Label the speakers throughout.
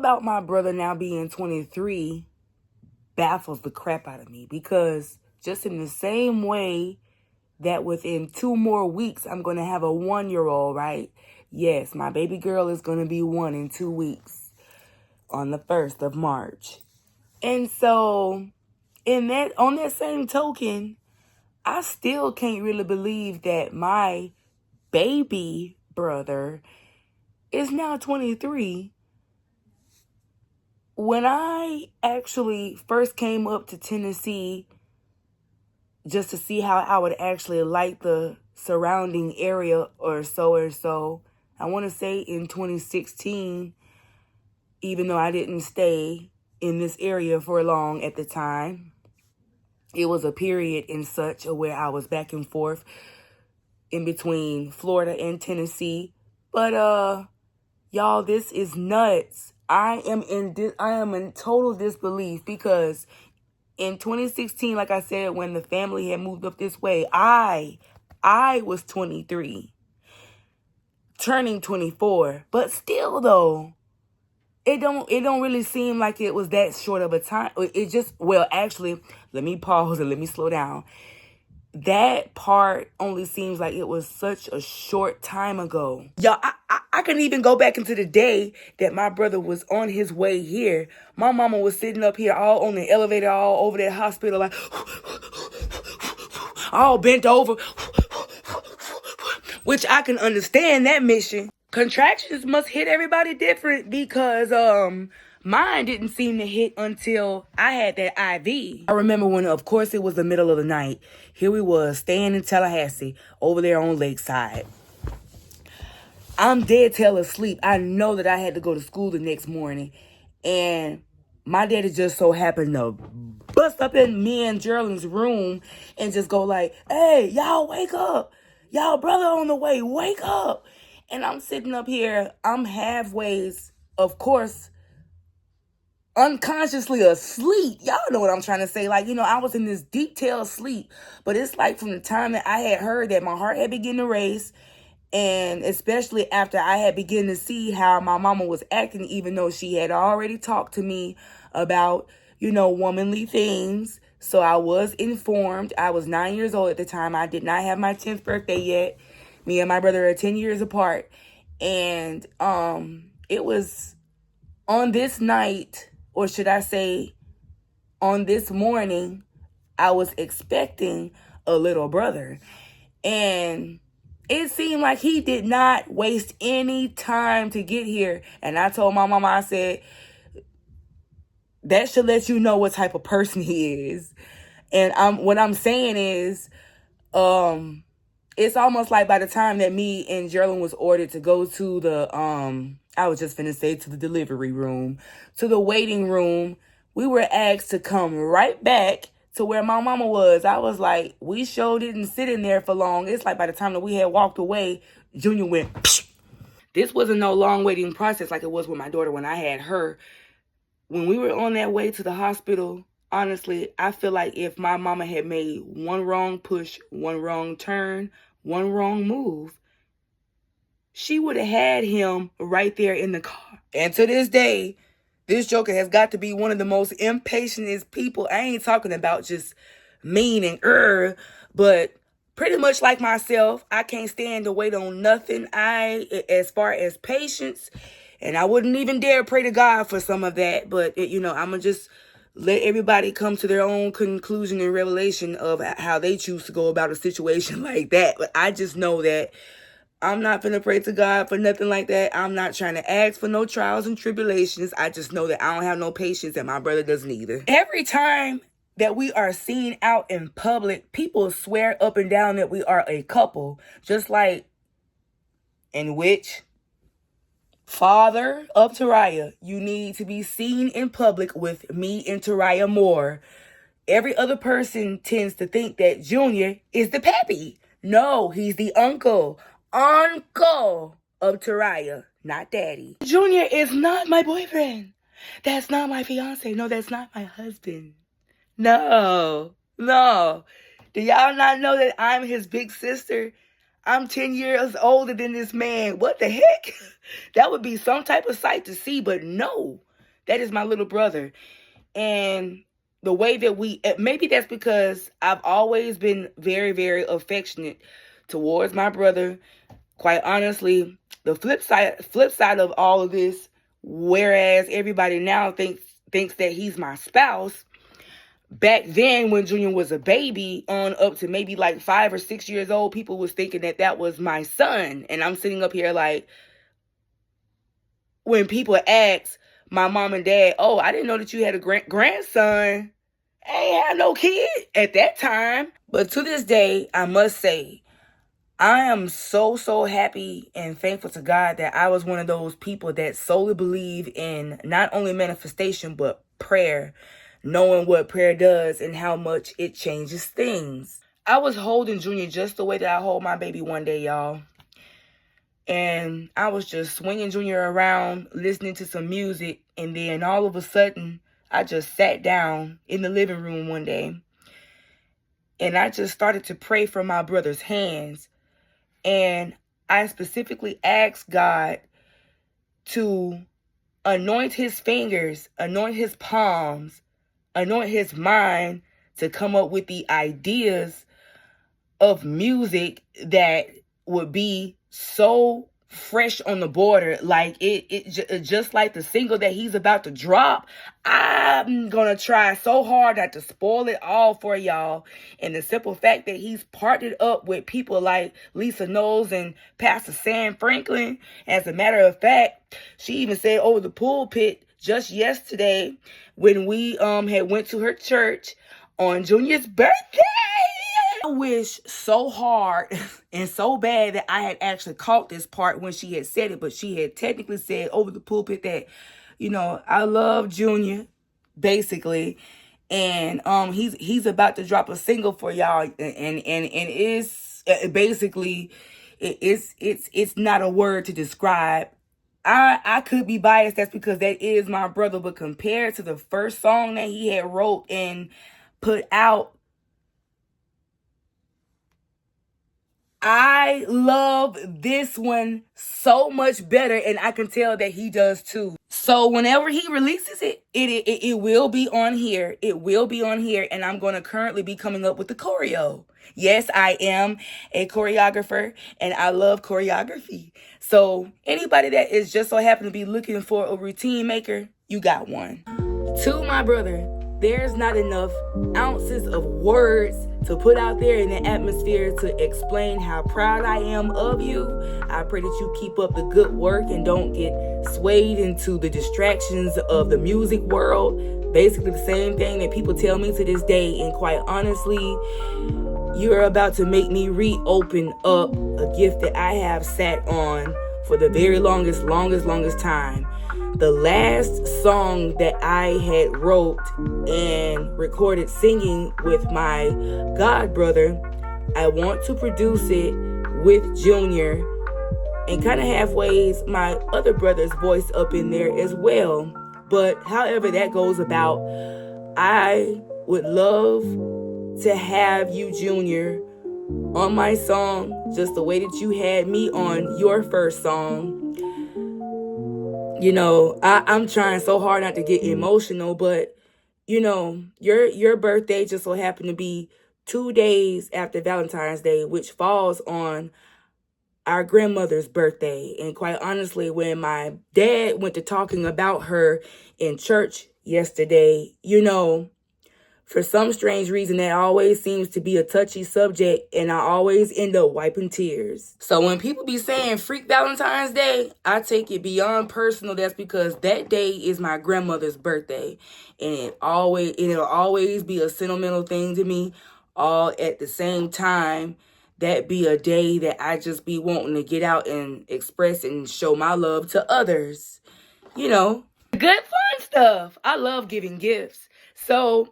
Speaker 1: about my brother now being 23 baffles the crap out of me, because just in the same way that within 2 more weeks I'm going to have a 1-year-old, right? Yes, my baby girl is going to be 1 in 2 weeks on the 1st of March. And so on that same token, I still can't really believe that my baby brother is now 23. When I actually first came up to Tennessee just to see how I would actually like the surrounding area or so, I want to say in 2016, even though I didn't stay in this area for long at the time, it was a period in such where I was back and forth in between Florida and Tennessee. But y'all, this is nuts. I am in total disbelief, because in 2016, like I said, when the family had moved up this way, I was 23, turning 24. But still, though, it don't really seem like it was that short of a time. It just, well, actually, let me pause and let me slow down. That part only seems like it was such a short time ago. Y'all, I can even go back into the day that my brother was on his way here. My mama was sitting up here all on the elevator, all over that hospital, like, all bent over, which I can understand that mission. Contractions must hit everybody different, because mine didn't seem to hit until I had that IV. I remember when, of course, it was the middle of the night. Here we was, staying in Tallahassee, over there on Lakeside. I'm dead tail asleep. I know that I had to go to school the next morning. And my daddy just so happened to bust up in me and Geraldine's room and just go like, "Hey, y'all wake up. Y'all brother on the way, wake up." And I'm sitting up here, I'm halfway, of course, unconsciously asleep. Y'all know what I'm trying to say. Like, I was in this deep tail sleep. But it's like from the time that I had heard that my heart had begun to race, and especially after I had begun to see how my mama was acting, even though she had already talked to me about, womanly things. So I was informed. I was 9 years old at the time. I did not have my 10th birthday yet. Me and my brother are 10 years apart. And it was on this night, or should I say on this morning, I was expecting a little brother. And it seemed like he did not waste any time to get here. And I told my mama, I said, that should let you know what type of person he is. And what I'm saying is, it's almost like by the time that me and Geraldine was ordered to go to the, I was just finna say to the delivery room, to the waiting room, we were asked to come right back to where my mama was. I was like, we sure didn't sit in there for long. It's like by the time that we had walked away, Junior went, psh. This wasn't no long waiting process like it was with my daughter when I had her. When we were on that way to the hospital, honestly, I feel like if my mama had made one wrong push, one wrong turn, one wrong move, she would have had him right there in the car. And to this day, this joker has got to be one of the most impatientest people. I ain't talking about just mean and but pretty much like myself, I can't stand to wait on nothing. As far as patience, and I wouldn't even dare pray to God for some of that. But, I'm going to just let everybody come to their own conclusion and revelation of how they choose to go about a situation like that. But I just know that I'm not going to pray to God for nothing like that. I'm not trying to ask for no trials and tribulations. I just know that I don't have no patience, and my brother doesn't either. Every time that we are seen out in public, people swear up and down that we are a couple, just like in which father of Taraya, you need to be seen in public with me and Taraya more. Every other person tends to think that Junior is the pappy. No, he's the uncle of Taraya, not daddy. Junior is not my boyfriend. That's not my fiance. No, that's not my husband. No. Do y'all not know that I'm his big sister? I'm 10 years older than this man. What the heck? That would be some type of sight to see, but no. That is my little brother. And the way that maybe that's because I've always been very, very affectionate towards my brother. Quite honestly, the flip side of all of this, whereas everybody now thinks that he's my spouse, back then when Junior was a baby, on up to maybe like 5 or 6 years old, people was thinking that that was my son. And I'm sitting up here like, when people ask my mom and dad, oh, I didn't know that you had a grandson. I ain't had no kid at that time. But to this day, I must say, I am so, so happy and thankful to God that I was one of those people that solely believe in not only manifestation, but prayer, knowing what prayer does and how much it changes things. I was holding Junior just the way that I hold my baby one day, y'all. And I was just swinging Junior around, listening to some music. And then all of a sudden, I just sat down in the living room one day. And I just started to pray for my brother's hands. And I specifically asked God to anoint his fingers, anoint his palms, anoint his mind to come up with the ideas of music that would be so fresh on the border, like just like the single that he's about to drop. I'm gonna try so hard not to spoil it all for y'all. And the simple fact that he's partnered up with people like Lisa Knowles and Pastor Sam Franklin. As a matter of fact, she even said over the pulpit just yesterday when we had went to her church on Junior's birthday. I wish so hard and so bad that I had actually caught this part when she had said it, but she had technically said over the pulpit that, I love Junior, basically, and he's about to drop a single for y'all, and it's basically it's not a word to describe. I could be biased, that's because that is my brother, but compared to the first song that he had wrote and put out, I love this one so much better, and I can tell that he does too. So whenever he releases it will be on here. It will be on here, and I'm going to currently be coming up with the choreo. Yes, I am a choreographer, and I love choreography. So anybody that is just so happen to be looking for a routine maker, you got one. To my brother, there's not enough ounces of words to put out there in the atmosphere to explain how proud I am of you. I pray that you keep up the good work and don't get swayed into the distractions of the music world. Basically the same thing that people tell me to this day. And quite honestly, you're about to make me reopen up a gift that I have sat on for the very longest time. The last song that I had wrote and recorded singing with my god brother, I want to produce it with Junior and kind of halfways my other brother's voice up in there as well. But however that goes about, I would love to have you, Junior, on my song just the way that you had me on your first song. I'm trying so hard not to get emotional, but, your birthday just so happened to be 2 days after Valentine's Day, which falls on our grandmother's birthday. And quite honestly, when my dad went to talking about her in church yesterday, for some strange reason, that always seems to be a touchy subject, and I always end up wiping tears. So when people be saying freak Valentine's Day, I take it beyond personal. That's because that day is my grandmother's birthday, and it'll always be a sentimental thing to me. All at the same time, that be a day that I just be wanting to get out and express and show my love to others. Good fun stuff. I love giving gifts. So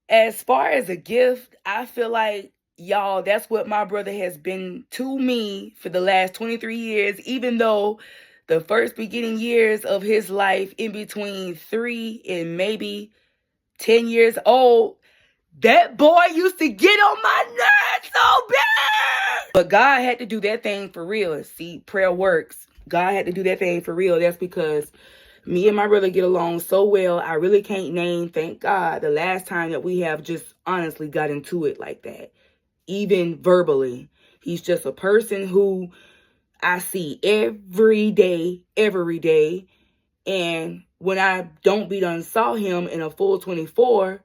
Speaker 1: as far as a gift, I feel like, y'all, that's what my brother has been to me for the last 23 years, even though the first beginning years of his life, in between 3 and maybe 10 years old, that boy used to get on my nerves so bad. But God had to do that thing for real. See, prayer works. God had to do that thing for real. That's because Me and my brother get along so well. I really can't name, thank God, the last time that we have just honestly got into it like that, even verbally. He's just a person who I see every day. And when I don't be done saw him in a full 24,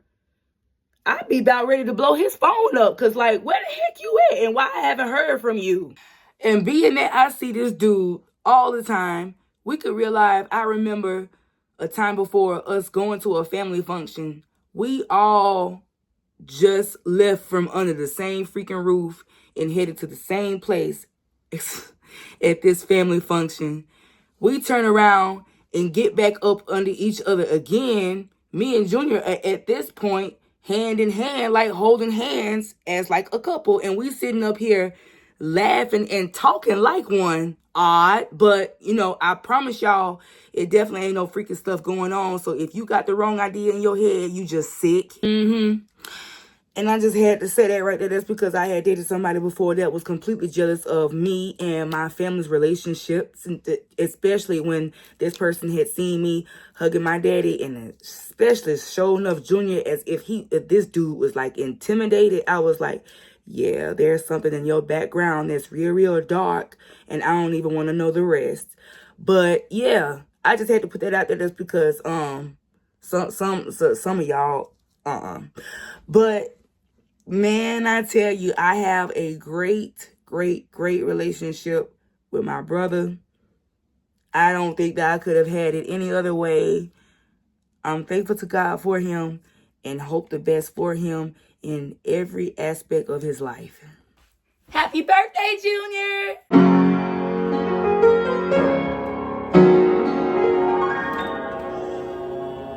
Speaker 1: I'd be about ready to blow his phone up. Because, like, where the heck you at? And why I haven't heard from you? And being that I see this dude all the time, we could realize, I remember a time before us going to a family function. We all just left from under the same freaking roof and headed to the same place at this family function. We turn around and get back up under each other again. Me and Junior are at this point hand in hand, like holding hands as like a couple. And we sitting up here laughing and talking like one. Odd, but you know, I promise y'all, it definitely ain't no freaking stuff going on. So if you got the wrong idea in your head, you just sick. And I just had to say that right there. That's because I had dated somebody before that was completely jealous of me and my family's relationships, and especially when this person had seen me hugging my daddy, and especially showing enough Junior as if this dude was like intimidated. I was like, yeah, there's something in your background that's real dark, and I don't even want to know the rest. But yeah, I just had to put that out there just because some of y'all but man, I tell you, I have a great relationship with my brother. I don't think that I could have had it any other way. I'm thankful to God for him and hope the best for him in every aspect of his life. Happy birthday, Junior!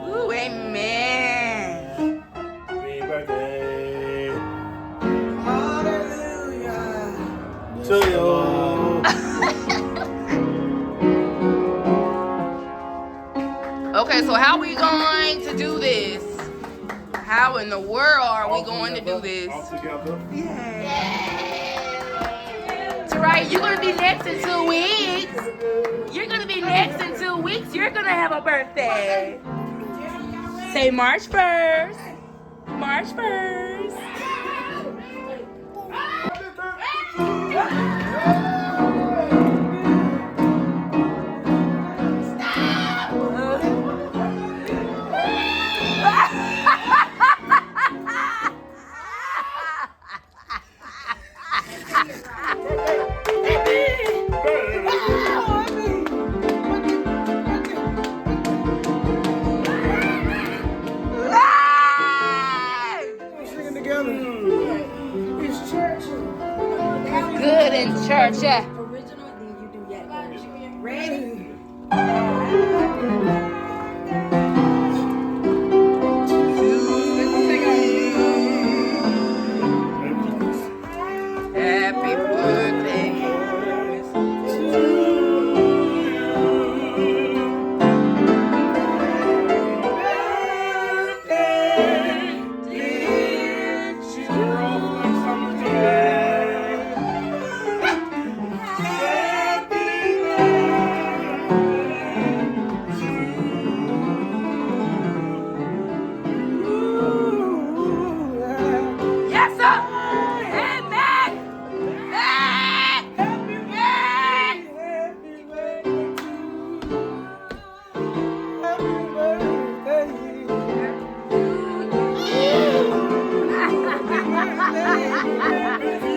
Speaker 1: Ooh, amen.
Speaker 2: Happy birthday
Speaker 3: Hallelujah.
Speaker 2: to you.
Speaker 1: Okay, so how are we going to do this? How in the world are we going to do this?
Speaker 2: All together.
Speaker 1: Right, you're gonna be next in 2 weeks. You're gonna be next in 2 weeks. You're gonna have a birthday. Say March 1st. March 1st. Good in church, yeah.
Speaker 3: Original, then you do that. Ready?
Speaker 1: Happy birthday. Yes, sir. Amen.